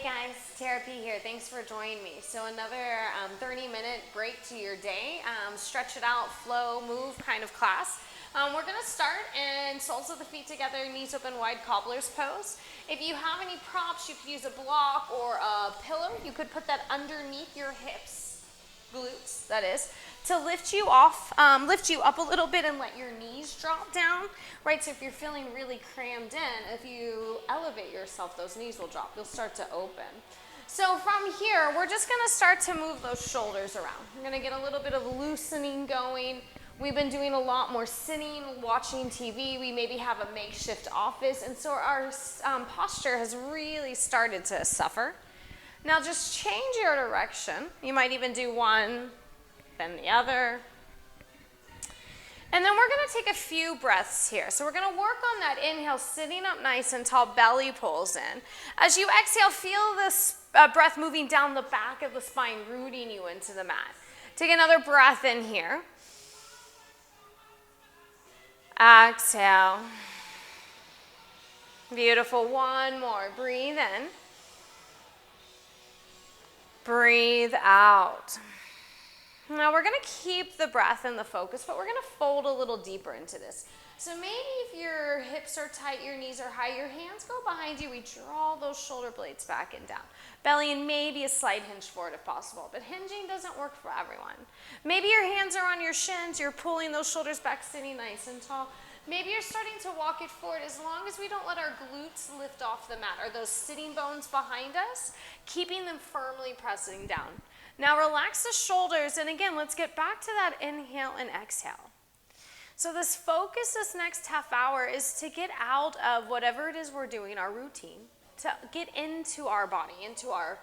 guys, Therapy here. Thanks for joining me. So another 30-minute break to your day, stretch it out, flow, move kind of class. We're going to start in soles of the feet together, knees open wide, cobbler's pose. If you have any props, you could use a block or a pillow. You could put that underneath your hips, glutes, that is, to lift you off, lift you up a little bit and let your knees drop down, right? So if you're feeling really crammed in, if you elevate yourself, those knees will drop. You'll start to open. So from here, we're just gonna start to move those shoulders around. We're gonna get a little bit of loosening going. We've been doing a lot more sitting, watching TV. We maybe have a makeshift office, and so our posture has really started to suffer. Now just change your direction. You might even do one, then the other. And then we're gonna take a few breaths here. So we're gonna work on that inhale, sitting up nice and tall, belly pulls in. As you exhale, feel this breath moving down the back of the spine, rooting you into the mat. Take another breath in here. Exhale. Beautiful, one more, breathe in. Breathe out. Now we're gonna keep the breath and the focus, but we're gonna fold a little deeper into this. So maybe if your hips are tight, your knees are high, your hands go behind you, we draw those shoulder blades back and down. Belly and maybe a slight hinge forward if possible, but hinging doesn't work for everyone. Maybe your hands are on your shins, you're pulling those shoulders back, sitting nice and tall. Maybe you're starting to walk it forward. As long as we don't let our glutes lift off the mat, or those sitting bones behind us, keeping them firmly pressing down. Now relax the shoulders, and again, let's get back to that inhale and exhale. So this focus this next half hour is to get out of whatever it is we're doing, our routine, to get into our body, into our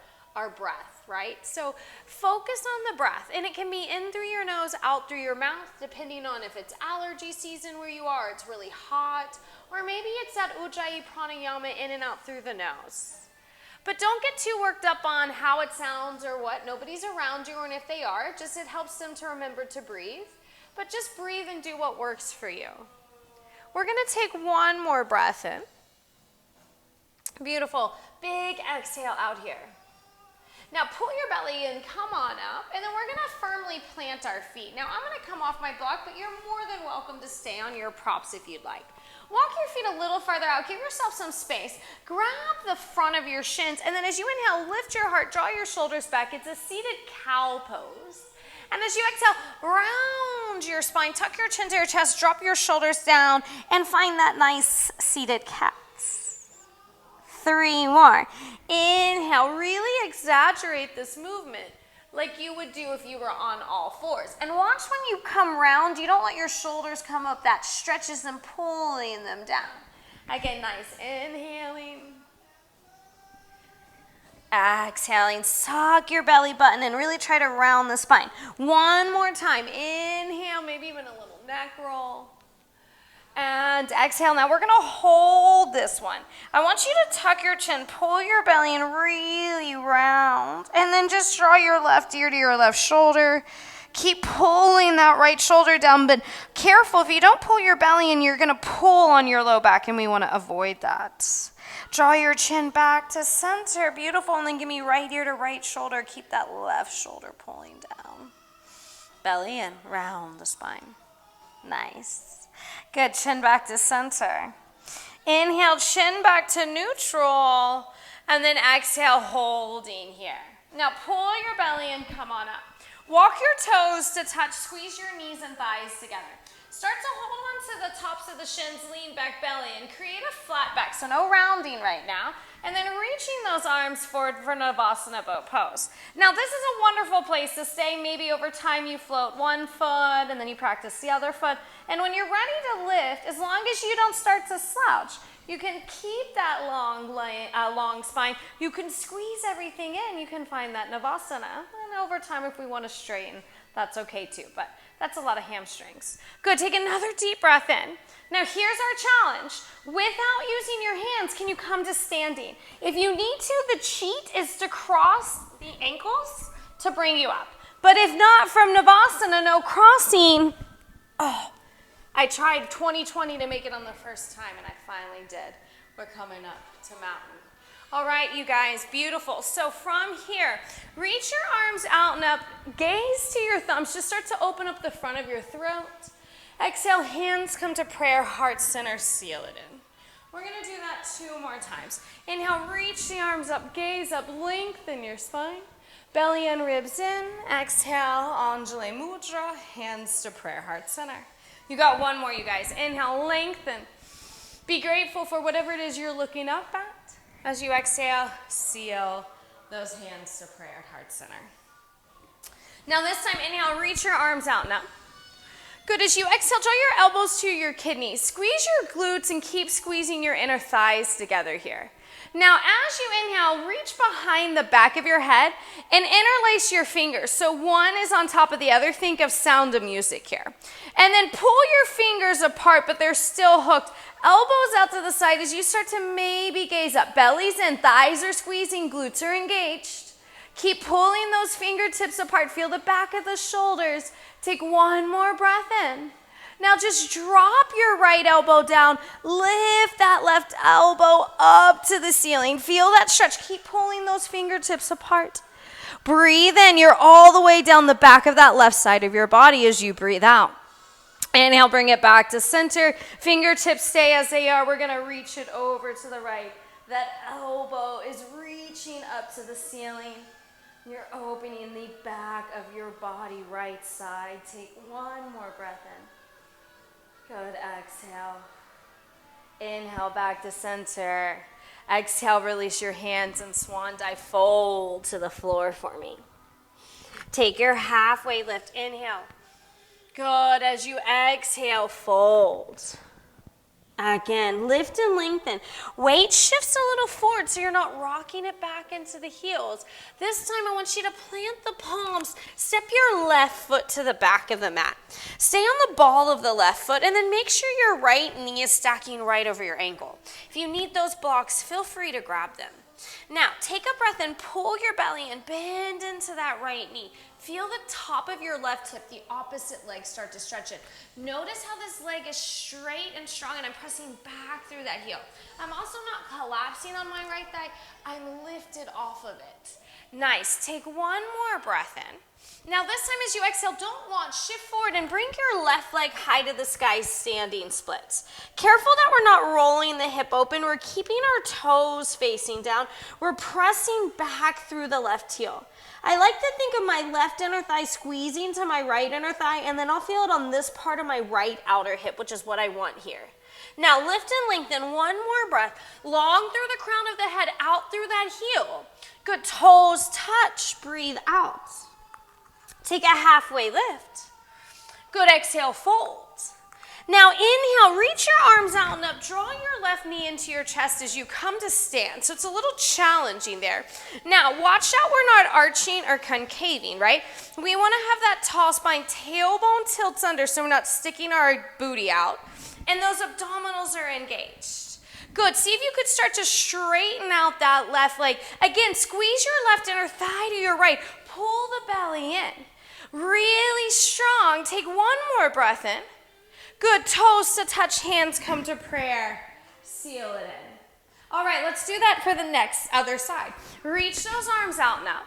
breath, right? So focus on the breath, and it can be in through your nose, out through your mouth, depending on if it's allergy season where you are, it's really hot, or maybe it's that Ujjayi pranayama in and out through the nose. But don't get too worked up on how it sounds or what. Nobody's around you, and if they are, just it helps them to remember to breathe. But just breathe and do what works for you. We're gonna take one more breath in. Beautiful. Big exhale out here. Now pull your belly in, come on up, and then we're gonna firmly plant our feet. Now I'm gonna come off my block, but you're more than welcome to stay on your props if you'd like. Walk your feet a little farther out, give yourself some space. Grab the front of your shins, and then as you inhale, lift your heart, draw your shoulders back. It's a seated cow pose. And as you exhale, round your spine, tuck your chin to your chest, drop your shoulders down, and find that nice seated cat. 3 more. Inhale, really exaggerate this movement like you would do if you were on all fours. And watch when you come round, you don't let your shoulders come up, that stretches them, pulling them down. Again, nice. Inhaling. Exhaling, suck your belly button and really try to round the spine. One more time. Inhale, maybe even a little neck roll. And exhale. Now we're gonna hold this one. I want you to tuck your chin, pull your belly and really round. And then just draw your left ear to your left shoulder. Keep pulling that right shoulder down, but careful, if you don't pull your belly in, you're gonna pull on your low back, and we wanna avoid that. Draw your chin back to center, beautiful, and then give me right ear to right shoulder. Keep that left shoulder pulling down. Belly in, round the spine. Nice. Good, chin back to center. Inhale, chin back to neutral, and then exhale, holding here. Now pull your belly and come on up. Walk your toes to touch, squeeze your knees and thighs together. Start to hold on to the tops of the shins, lean back belly, and create a flat back, so no rounding right now. And then reaching those arms forward for Navasana boat pose. Now this is a wonderful place to stay. Maybe over time you float one foot and then you practice the other foot. And when you're ready to lift, as long as you don't start to slouch, you can keep that long spine. You can squeeze everything in. You can find that Navasana. And over time, if we want to straighten, that's okay too. But that's a lot of hamstrings. Good, take another deep breath in. Now here's our challenge. Without using your hands, can you come to standing? If you need to, the cheat is to cross the ankles to bring you up. But if not, from Navasana, no crossing. Oh, I tried 2020 to make it on the first time, and I finally did. We're coming up to mountain. All right, you guys, beautiful. So from here, reach your arms out and up, gaze to your thumbs. Just start to open up the front of your throat. Exhale, hands come to prayer, heart center, seal it in. We're gonna do that 2 more times. Inhale, reach the arms up, gaze up, lengthen your spine. Belly and ribs in. Exhale, Anjali Mudra, hands to prayer, heart center. You got 1 more, you guys. Inhale, lengthen. Be grateful for whatever it is you're looking up at. As you exhale, seal those hands to prayer, heart center. Now this time, inhale, reach your arms out and up. Good, as you exhale, draw your elbows to your kidneys. Squeeze your glutes and keep squeezing your inner thighs together here. Now, as you inhale, reach behind the back of your head and interlace your fingers. So one is on top of the other. Think of Sound of Music here. And then pull your fingers apart, but they're still hooked. Elbows out to the side as you start to maybe gaze up. Belly's in, thighs are squeezing, glutes are engaged. Keep pulling those fingertips apart. Feel the back of the shoulders. Take 1 more breath in. Now just drop your right elbow down. Lift that left elbow up to the ceiling. Feel that stretch. Keep pulling those fingertips apart. Breathe in. You're all the way down the back of that left side of your body as you breathe out. Inhale, bring it back to center. Fingertips stay as they are. We're going to reach it over to the right. That elbow is reaching up to the ceiling. You're opening the back of your body, right side. Take 1 more breath in. Good, exhale. Inhale, back to center. Exhale, release your hands and swan dive, fold to the floor for me. Take your halfway lift, inhale. Good, as you exhale, fold. Again, lift and lengthen. Weight shifts a little forward so you're not rocking it back into the heels. This time I want you to plant the palms. Step your left foot to the back of the mat. Stay on the ball of the left foot and then make sure your right knee is stacking right over your ankle. If you need those blocks, feel free to grab them. Now, take a breath and pull your belly and bend into that right knee. Feel the top of your left hip, the opposite leg start to stretch it. Notice how this leg is straight and strong and I'm pressing back through that heel. I'm also not collapsing on my right thigh. I'm lifted off of it. Nice. Take 1 more breath in. Now this time as you exhale, don't launch. Shift forward and bring your left leg high to the sky, standing splits. Careful that we're not rolling the hip open. We're keeping our toes facing down. We're pressing back through the left heel. I like to think of my left inner thigh squeezing to my right inner thigh, and then I'll feel it on this part of my right outer hip, which is what I want here. Now lift and lengthen, 1 more breath. Long through the crown of the head, out through that heel. Good, toes touch, breathe out. Take a halfway lift. Good, exhale, fold. Now inhale, reach your arms out and up. Draw your left knee into your chest as you come to stand. So it's a little challenging there. Now watch out we're not arching or concaving, right? We want to have that tall spine. Tailbone tilts under so we're not sticking our booty out. And those abdominals are engaged. Good, see if you could start to straighten out that left leg. Again, squeeze your left inner thigh to your right. Pull the belly in. Really strong. Take 1 more breath in. Good, toes to touch, hands come to prayer. Seal it in. All right, let's do that for the next other side. Reach those arms out now.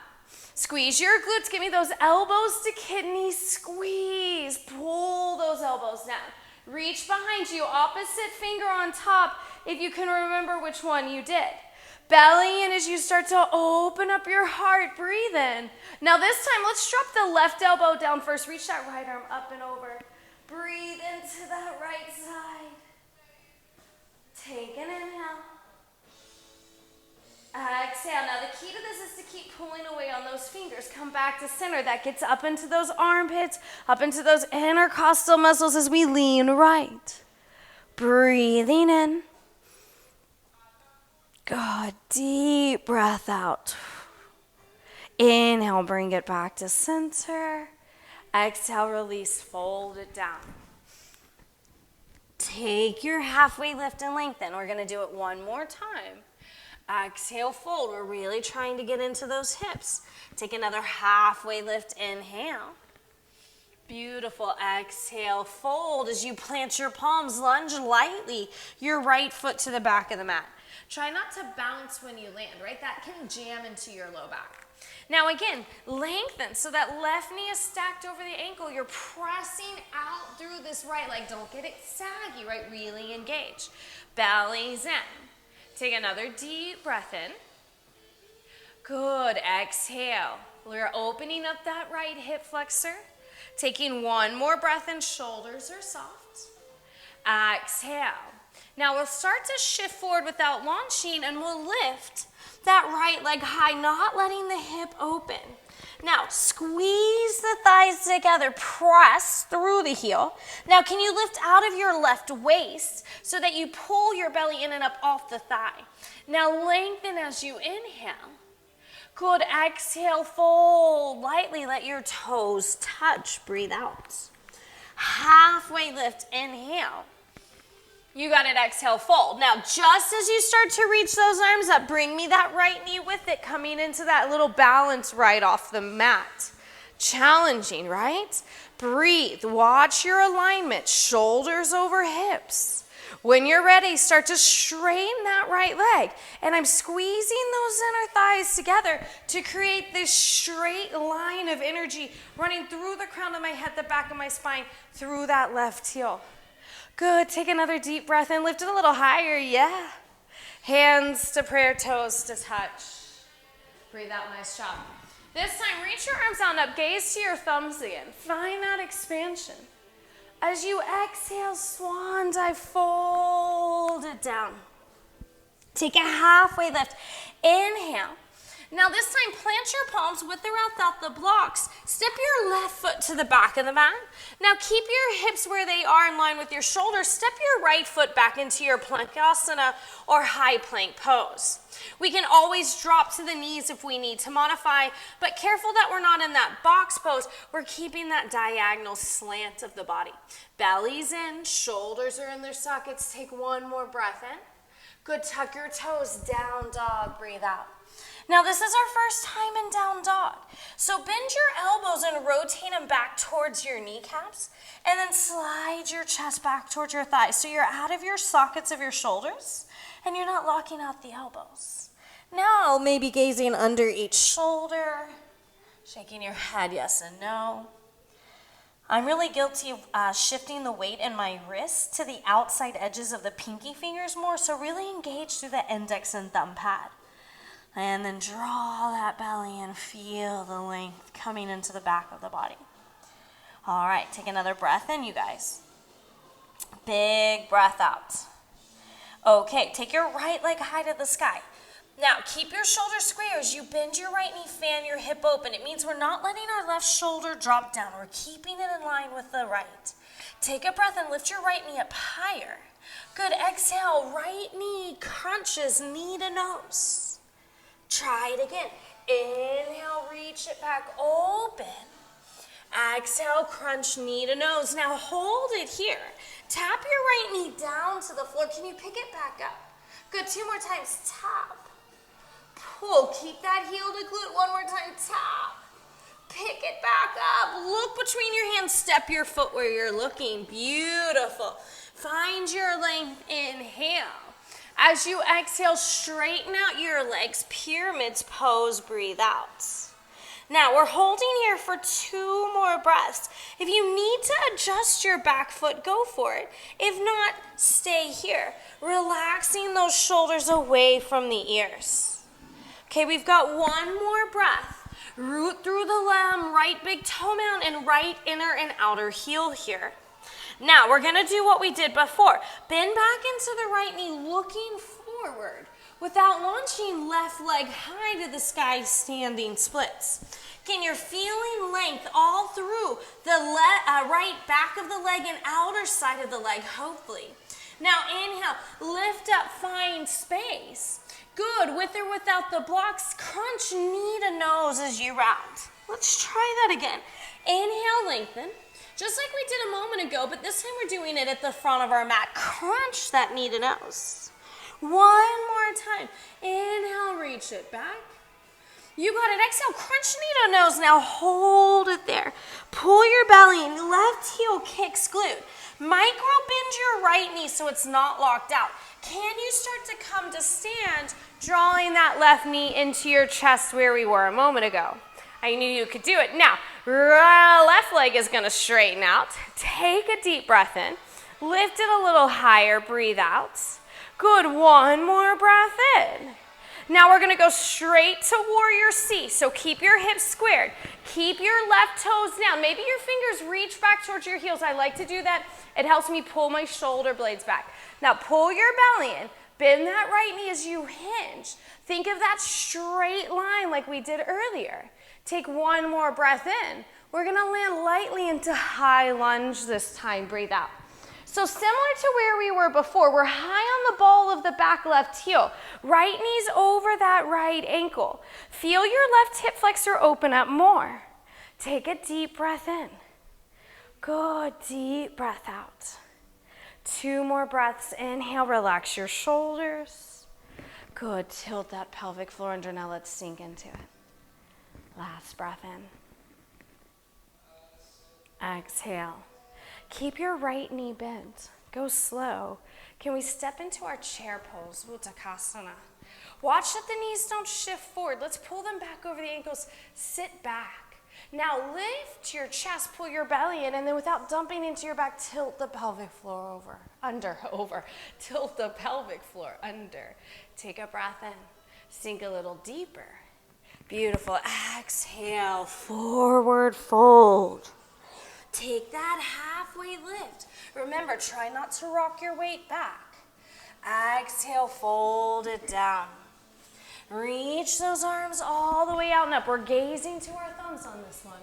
Squeeze your glutes. Give me those elbows to kidneys. Squeeze. Pull those elbows down. Reach behind you. Opposite finger on top if you can remember which one you did. Belly in as you start to open up your heart. Breathe in. Now this time, let's drop the left elbow down first. Reach that right arm up and over. Breathe into that right side. Take an inhale. Exhale. Now the key to this is to keep pulling away on those fingers. Come back to center. That gets up into those armpits, up into those intercostal muscles as we lean right. Breathing in. Good. Deep breath out. Inhale, bring it back to center. Exhale, release, fold it down. Take your halfway lift and lengthen. We're going to do it 1 more time. Exhale, fold. We're really trying to get into those hips. Take another halfway lift, inhale. Beautiful. Exhale, fold as you plant your palms. Lunge lightly your right foot to the back of the mat. Try not to bounce when you land, right? That can jam into your low back. Now again, lengthen so that left knee is stacked over the ankle. You're pressing out through this right leg. Don't get it saggy, right? Really engage. Belly's in. Take another deep breath in. Good. Exhale. We're opening up that right hip flexor. Taking one more breath in. Shoulders are soft. Exhale. Now we'll start to shift forward without launching, and we'll lift that right leg high, not letting the hip open. Now squeeze the thighs together, press through the heel. Now can you lift out of your left waist so that you pull your belly in and up off the thigh? Now lengthen as you inhale. Good. Exhale, fold lightly, let your toes touch. Breathe out. Halfway lift, inhale. You got it. Exhale, fold. Now, just as you start to reach those arms up, bring me that right knee with it, coming into that little balance right off the mat. Challenging, right? Breathe. Watch your alignment. Shoulders over hips. When you're ready, start to straighten that right leg. And I'm squeezing those inner thighs together to create this straight line of energy running through the crown of my head, the back of my spine, through that left heel. Good. Take another deep breath in. Lift it a little higher. Yeah. Hands to prayer, toes to touch. Breathe out. Nice job. This time, reach your arms on up. Gaze to your thumbs again. Find that expansion. As you exhale, swan dive, fold it down. Take a halfway lift. Inhale. Now this time, plant your palms with or without the blocks. Step your left foot to the back of the mat. Now keep your hips where they are in line with your shoulders. Step your right foot back into your Plankasana or high plank pose. We can always drop to the knees if we need to modify, but careful that we're not in that box pose. We're keeping that diagonal slant of the body. Belly's in, shoulders are in their sockets. Take one more breath in. Good. Tuck your toes, down dog, breathe out. Now this is our first time in down dog. So bend your elbows and rotate them back towards your kneecaps, and then slide your chest back towards your thighs. So you're out of your sockets of your shoulders, and you're not locking out the elbows. Now maybe gazing under each shoulder, shaking your head yes and no. I'm really guilty of shifting the weight in my wrists to the outside edges of the pinky fingers more, so really engage through the index and thumb pad. And then draw that belly and feel the length coming into the back of the body. All right, take another breath in, you guys. Big breath out. Okay, take your right leg high to the sky. Now, keep your shoulders square as you bend your right knee, fan your hip open. It means we're not letting our left shoulder drop down. We're keeping it in line with the right. Take a breath and lift your right knee up higher. Good. Exhale, right knee crunches knee to nose. Try it again. Inhale, reach it back, open. Exhale, crunch knee to nose. Now hold it here. Tap your right knee down to the floor. Can you pick it back up? Good. 2 more times. Tap. Pull. Keep that heel to glute. 1 more time. Tap. Pick it back up. Look between your hands. Step your foot where you're looking. Beautiful. Find your length. Inhale. As you exhale, straighten out your legs, pyramids pose, breathe out. Now, we're holding here for 2 more breaths. If you need to adjust your back foot, go for it. If not, stay here, relaxing those shoulders away from the ears. Okay, we've got 1 more breath. Root through the limb, right big toe mound, and right inner and outer heel here. Now, we're going to do what we did before. Bend back into the right knee, looking forward without launching left leg high to the sky, standing splits. Again, you're feeling length all through the right back of the leg and outer side of the leg, hopefully. Now, inhale, lift up, find space. Good. With or without the blocks, crunch knee to nose as you round. Let's try that again. Inhale, lengthen. Just like we did a moment ago, but this time we're doing it at the front of our mat. Crunch that knee to nose. 1 more time. Inhale, reach it back. You got it. Exhale, crunch knee to nose. Now hold it there. Pull your belly in. Left heel kicks glute. Micro bend your right knee so it's not locked out. Can you start to come to stand, drawing that left knee into your chest where we were a moment ago? I knew you could do it. Now, left leg is going to straighten out. Take a deep breath in. Lift it a little higher. Breathe out. Good. One more breath in. Now we're going to go straight to warrior C. So keep your hips squared. Keep your left toes down. Maybe your fingers reach back towards your heels. I like to do that. It helps me pull my shoulder blades back. Now pull your belly in. Bend that right knee as you hinge. Think of that straight line like we did earlier. Take one more breath in. We're going to land lightly into high lunge this time. Breathe out. So similar to where we were before, we're high on the ball of the back left heel. Right knee's over that right ankle. Feel your left hip flexor open up more. Take a deep breath in. Good, deep breath out. 2 more breaths. Inhale, relax your shoulders. Good, tilt that pelvic floor under. Now let's sink into it. Last breath in. Exhale. Keep your right knee bent. Go slow. Can we step into our chair pose, Uttanasana? Watch that the knees don't shift forward. Let's pull them back over the ankles. Sit back. Now lift your chest, pull your belly in, and then without dumping into your back, tilt the pelvic floor over. Tilt the pelvic floor under. Take a breath in. Sink a little deeper. Beautiful. Exhale, forward fold. Take that halfway lift. Remember, try not to rock your weight back. Exhale, fold it down. Reach those arms all the way out and up. We're gazing to our thumbs on this one.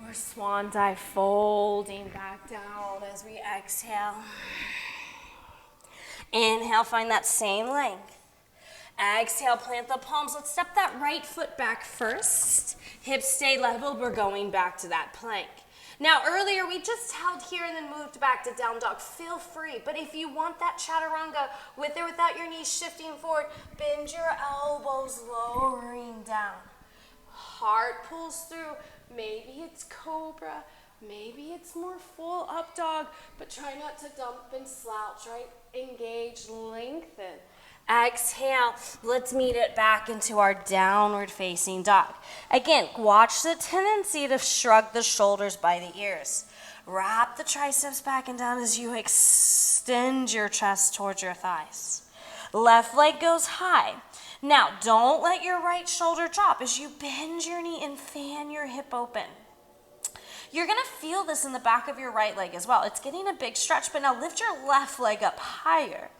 We're swan dive, folding back down as we exhale. Inhale, find that same length. Exhale, plant the palms. Let's step that right foot back first. Hips stay level. We're going back to that plank. Now, earlier we just held here and then moved back to down dog. Feel free, but if you want that chaturanga with or without your knees shifting forward, bend your elbows, lowering down. Heart pulls through. Maybe it's cobra. Maybe it's more full up dog, but try not to dump and slouch, right? Engage, lengthen. Exhale, let's meet it back into our downward facing dog. Again, watch the tendency to shrug the shoulders by the ears. Wrap the triceps back and down as you extend your chest towards your thighs. Left leg goes high. Now, don't let your right shoulder drop as you bend your knee and fan your hip open. You're going to feel this in the back of your right leg as well. It's getting a big stretch, but now lift your left leg up higher.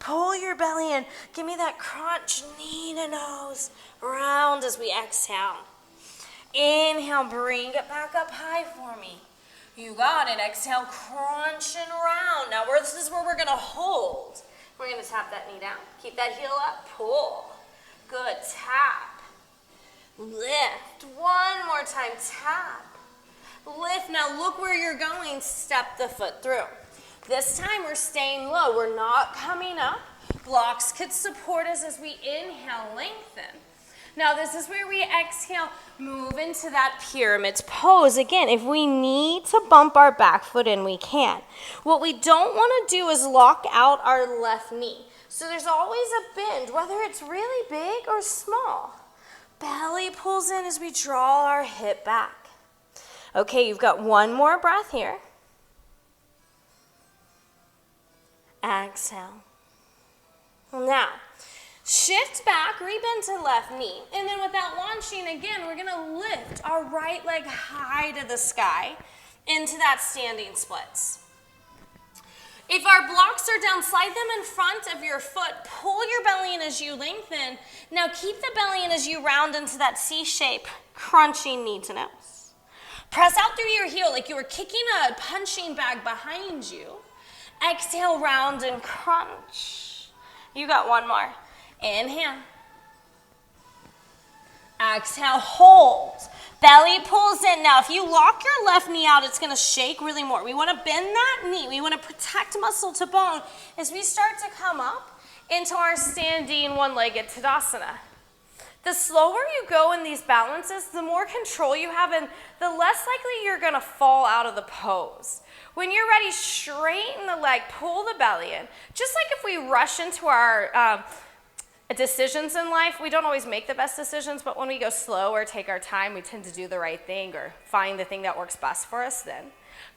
Pull your belly in. Give me that crunch, knee to nose, round as we exhale. Inhale, bring it back up high for me. You got it. Exhale, crunch and round. Now this is where we're going to hold. We're going to tap that knee down. Keep that heel up. Pull. Good. Tap. Lift. One more time. Tap. Lift. Now look where you're going. Step the foot through. This time we're staying low. We're not coming up. Blocks could support us as we inhale, lengthen. Now this is where we exhale, move into that pyramid pose. Again, if we need to bump our back foot in, we can. What we don't want to do is lock out our left knee. So there's always a bend, whether it's really big or small. Belly pulls in as we draw our hip back. Okay, you've got one more breath here. Exhale. Now, shift back, rebend to left knee, and then without launching, again, we're going to lift our right leg high to the sky into that standing splits. If our blocks are down, slide them in front of your foot. Pull your belly in as you lengthen. Now keep the belly in as you round into that C shape, crunching knee to nose. Press out through your heel like you were kicking a punching bag behind you. Exhale, round and crunch. You got one more. Inhale. Exhale, hold. Belly pulls in. Now, if you lock your left knee out, it's going to shake really more. We want to bend that knee. We want to protect muscle to bone as we start to come up into our standing one-legged Tadasana. The slower you go in these balances, the more control you have and the less likely you're gonna fall out of the pose. When you're ready, straighten the leg, pull the belly in. Just like if we rush into our decisions in life, we don't always make the best decisions, but when we go slow or take our time, we tend to do the right thing or find the thing that works best for us then.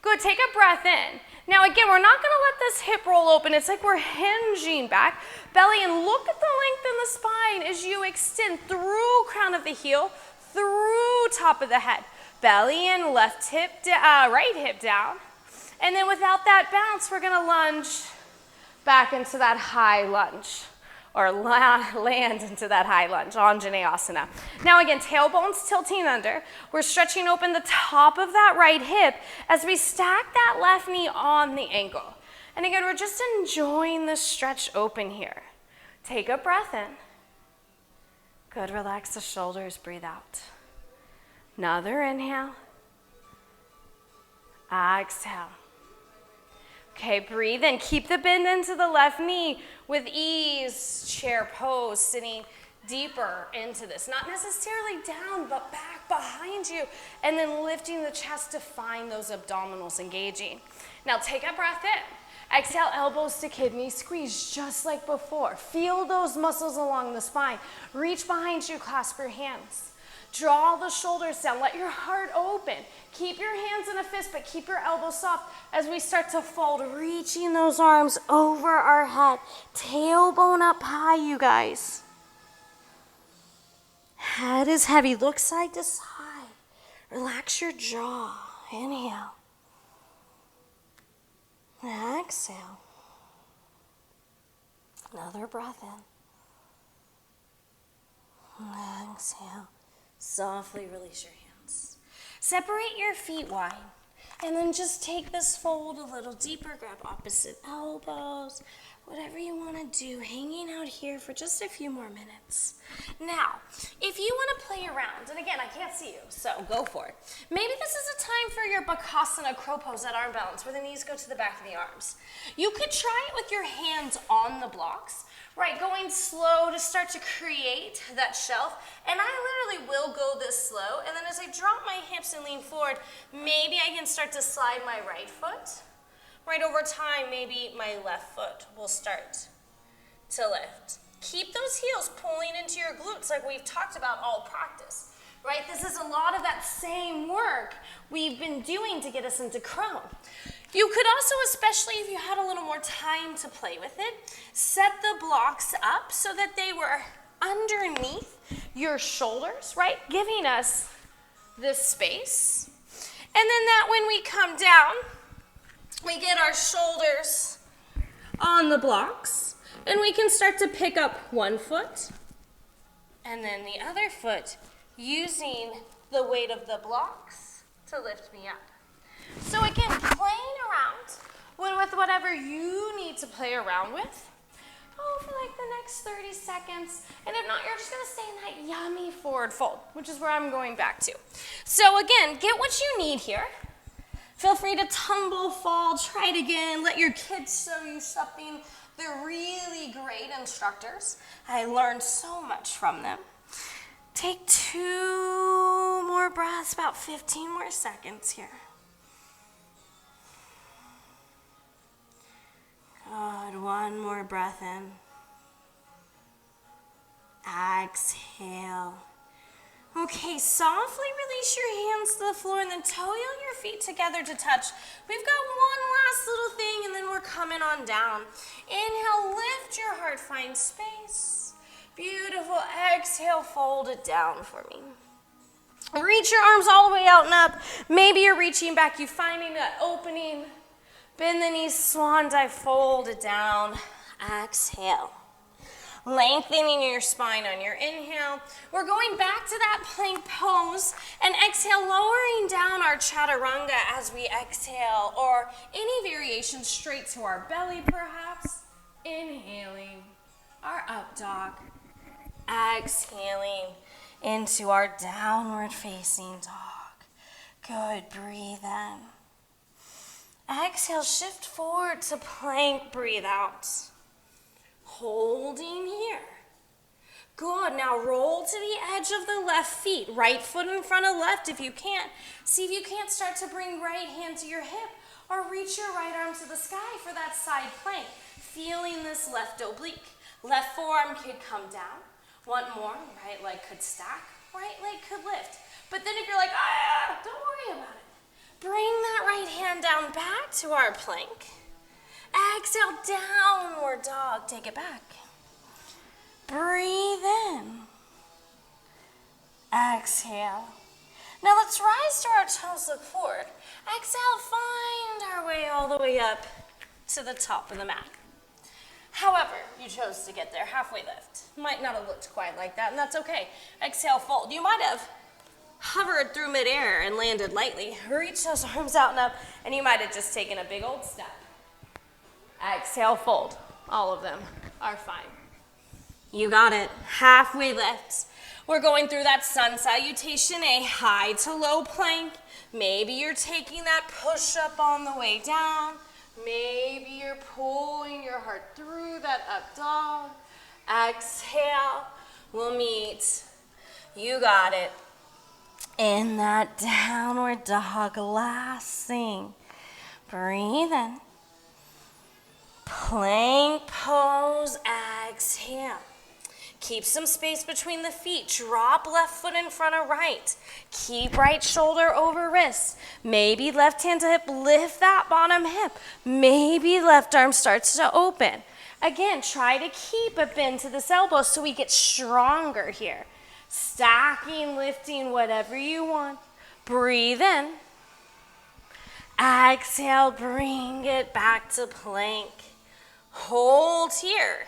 Good, take a breath in. Now again, we're not gonna let this hip roll open. It's like we're hinging back. Belly in, look at the length in the spine as you extend through crown of the heel, through top of the head. Belly in, left hip, right hip down. And then without that bounce, we're gonna lunge back into that high lunge. Or land into that high lunge, Anjaneyasana. Now again, tailbones tilting under. We're stretching open the top of that right hip as we stack that left knee on the ankle. And again, we're just enjoying the stretch open here. Take a breath in. Good, relax the shoulders, breathe out. Another inhale. Exhale. Okay, breathe in. Keep the bend into the left knee with ease, chair pose, sitting deeper into this. Not necessarily down, but back behind you. And then lifting the chest to find those abdominals engaging. Now take a breath in. Exhale, elbows to kidney squeeze just like before. Feel those muscles along the spine. Reach behind you, clasp your hands. Draw the shoulders down, let your heart open. Keep your hands in a fist, but keep your elbows soft as we start to fold, reaching those arms over our head. Tailbone up high, you guys. Head is heavy, look side to side. Relax your jaw, inhale. Exhale. Another breath in. Exhale. Softly release your hands. Separate your feet wide. And then just take this fold a little deeper. Grab opposite elbows. Whatever you want to do. Hanging out here for just a few more minutes. Now, if you want to play around, and again, I can't see you, so go for it. Maybe this is a time for your Bakasana crow pose at arm balance, where the knees go to the back of the arms. You could try it with your hands on the blocks. Right, going slow to start to create that shelf. And I literally will go this slow. And then as I drop my hips and lean forward, maybe I can start to slide my right foot. Right, over time, maybe my left foot will start to lift. Keep those heels pulling into your glutes like we've talked about all practice. Right, this is a lot of that same work we've been doing to get us into crone. You could also, especially if you had a little more time to play with it, set the blocks up so that they were underneath your shoulders, right? Giving us this space. And then that when we come down, we get our shoulders on the blocks, and we can start to pick up one foot, and then the other foot, using the weight of the blocks to lift me up. So again, playing around with whatever you need to play around with. Oh, for like the next 30 seconds. And if not, you're just gonna stay in that yummy forward fold, which is where I'm going back to. So again, get what you need here. Feel free to tumble, fall, try it again. Let your kids show you something. They're really great instructors. I learned so much from them. Take 2 more breaths, about 15 more seconds here. Good, 1 more breath in. Exhale. Okay, softly release your hands to the floor and then toe your feet together to touch. We've got one last little thing and then we're coming on down. Inhale, lift your heart, find space. Beautiful. Exhale, fold it down for me. Reach your arms all the way out and up. Maybe you're reaching back, you're finding that opening. Bend the knees, swan dive, fold it down. Exhale. Lengthening your spine on your inhale. We're going back to that plank pose and exhale, lowering down our chaturanga as we exhale, or any variation straight to our belly perhaps. Inhaling our up dog. Exhaling into our downward facing dog. Good, breathe in. Exhale, shift forward to plank, breathe out. Holding here. Good, now roll to the edge of the left feet. Right foot in front of left if you can't. See if you can't start to bring right hand to your hip or reach your right arm to the sky for that side plank. Feeling this left oblique. Left forearm could come down. One more, right leg could stack, right leg could lift. But then if you're like, don't worry about it. Bring that right hand down back to our plank. Exhale, downward dog, take it back. Breathe in. Exhale. Now let's rise to our toes, look forward. Exhale, find our way all the way up to the top of the mat. However, you chose to get there, halfway lift. Might not have looked quite like that, and that's okay. Exhale, fold. You might have hovered through midair and landed lightly. Reach those arms out and up, and you might have just taken a big old step. Exhale, fold. All of them are fine. You got it. Halfway lift. We're going through that sun salutation, a high to low plank. Maybe you're taking that push up on the way down. Maybe you're pulling your heart through that up dog. Exhale. We'll meet. You got it. In that downward dog, last thing. Breathe in. Plank pose. Exhale. Keep some space between the feet. Drop left foot in front of right. Keep right shoulder over wrist. Maybe left hand to hip. Lift that bottom hip. Maybe left arm starts to open. Again, try to keep a bend to this elbow so we get stronger here. Stacking, lifting, whatever you want. Breathe in. Exhale, bring it back to plank. Hold here.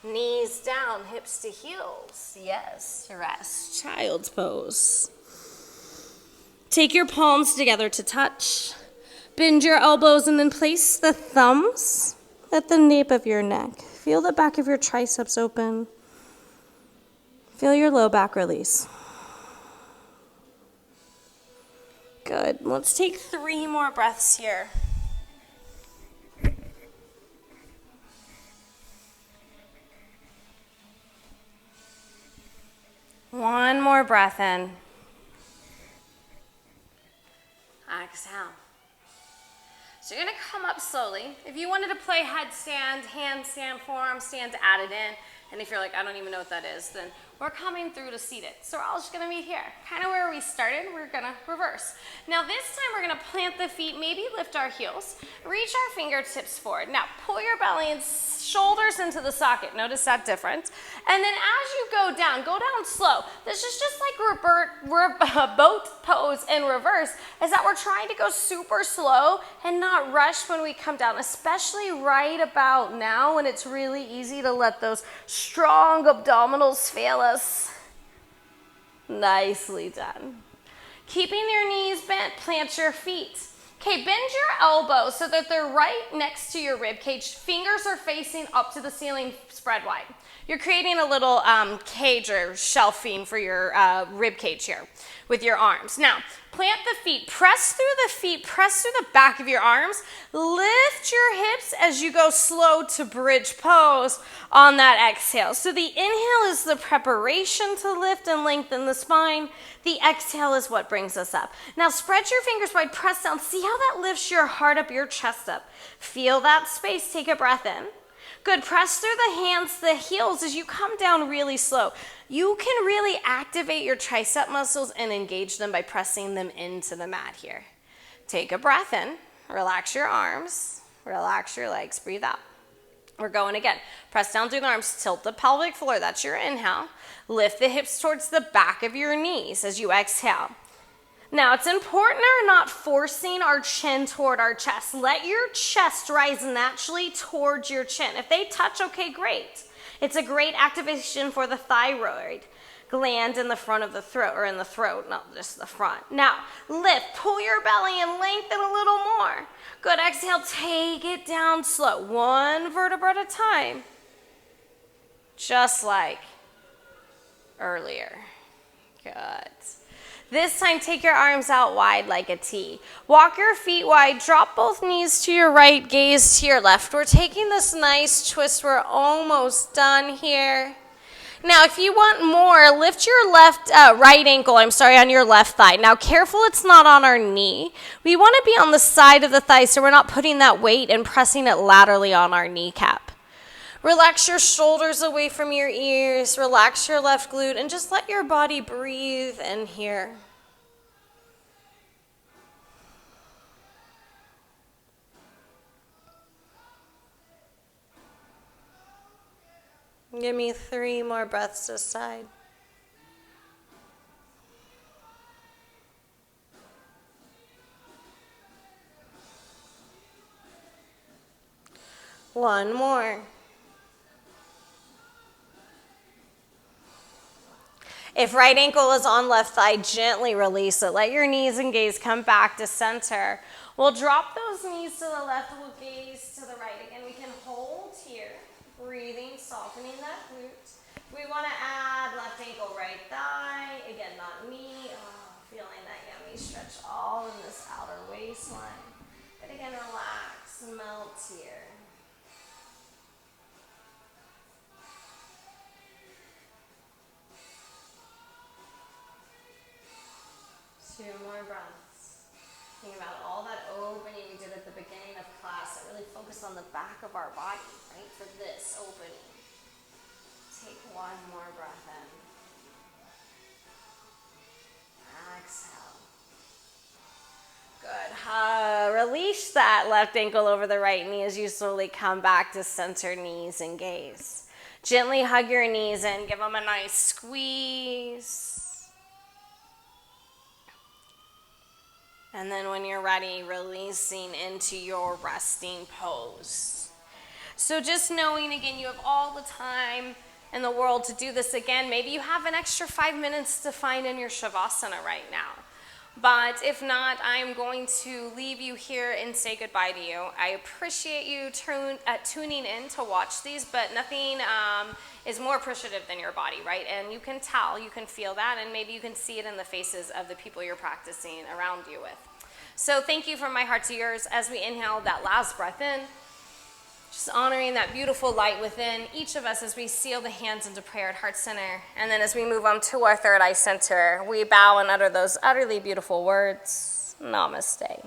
Knees down, hips to heels. Yes, rest. Child's pose. Take your palms together to touch. Bend your elbows and then place the thumbs at the nape of your neck. Feel the back of your triceps open. Feel your low back release. Good. Let's take 3 more breaths here. One more breath in. Exhale. So you're going to come up slowly. If you wanted to play headstand, handstand, forearm stand, add it in. And if you're like, I don't even know what that is, then we're coming through to seated. So we're all just gonna meet here. Kind of where we started, we're gonna reverse. Now this time we're gonna plant the feet, maybe lift our heels, reach our fingertips forward. Now pull your belly and shoulders into the socket. Notice that difference. And then as you go down slow. This is just like boat pose in reverse, is that we're trying to go super slow and not rush when we come down, especially right about now when it's really easy to let those strong abdominals fail us. Nicely done. Keeping your knees bent, plant your feet. Okay, bend your elbows so that they're right next to your rib cage. Fingers are facing up to the ceiling, spread wide. You're creating a little cage or shelving for your rib cage here with your arms. Now, plant the feet, press through the back of your arms, lift your hips as you go slow to bridge pose on that exhale. So the inhale is the preparation to lift and lengthen the spine. The exhale is what brings us up. Now spread your fingers wide, press down. See how that lifts your heart up, your chest up. Feel that space, take a breath in. Good, press through the hands, the heels as you come down really slow. You can really activate your tricep muscles and engage them by pressing them into the mat here. Take a breath in, relax your arms, relax your legs, breathe out. We're going again. Press down through the arms, tilt the pelvic floor, that's your inhale. Lift the hips towards the back of your knees as you exhale. Now, it's important we're not forcing our chin toward our chest. Let your chest rise naturally towards your chin. If they touch, okay, great. It's a great activation for the thyroid gland in the front of the throat, or in the throat, not just the front. Now, lift, pull your belly and lengthen a little more. Good, exhale, take it down slow. One vertebra at a time. Just like earlier. Good. This time, take your arms out wide like a T. Walk your feet wide, drop both knees to your right, gaze to your left. We're taking this nice twist. We're almost done here. Now, if you want more, lift your right ankle, on your left thigh. Now, careful it's not on our knee. We want to be on the side of the thigh so we're not putting that weight and pressing it laterally on our kneecap. Relax your shoulders away from your ears. Relax your left glute and just let your body breathe in here. Give me 3 more breaths this side. One more. If right ankle is on left thigh, gently release it. Let your knees and gaze come back to center. We'll drop those knees to the left, we'll gaze to the right. Again, we can hold here, breathing, softening that glute. We want to add left ankle, right thigh. Again, not knee. Feeling that yummy stretch all in this outer waistline. But again, relax, melt here. Two more breaths. Think about all that opening we did at the beginning of class that really focused on the back of our body, right, for this opening. Take one more breath in. Exhale. Good. Release that left ankle over the right knee as you slowly come back to center, knees and gaze. Gently hug your knees in. Give them a nice squeeze. And then when you're ready, releasing into your resting pose. So just knowing, again, you have all the time in the world to do this again. Maybe you have an extra 5 minutes to find in your Shavasana right now. But if not, I'm going to leave you here and say goodbye to you. I appreciate you tuning in to watch these, but nothing is more appreciative than your body, right? And you can tell, you can feel that, and maybe you can see it in the faces of the people you're practicing around you with. So thank you from my heart to yours as we inhale that last breath in. Just honoring that beautiful light within each of us as we seal the hands into prayer at heart center. And then as we move on to our third eye center, we bow and utter those utterly beautiful words. Namaste.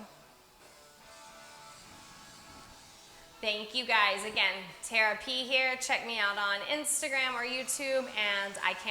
Thank you guys. Again, Tara P here. Check me out on Instagram or YouTube, and I can't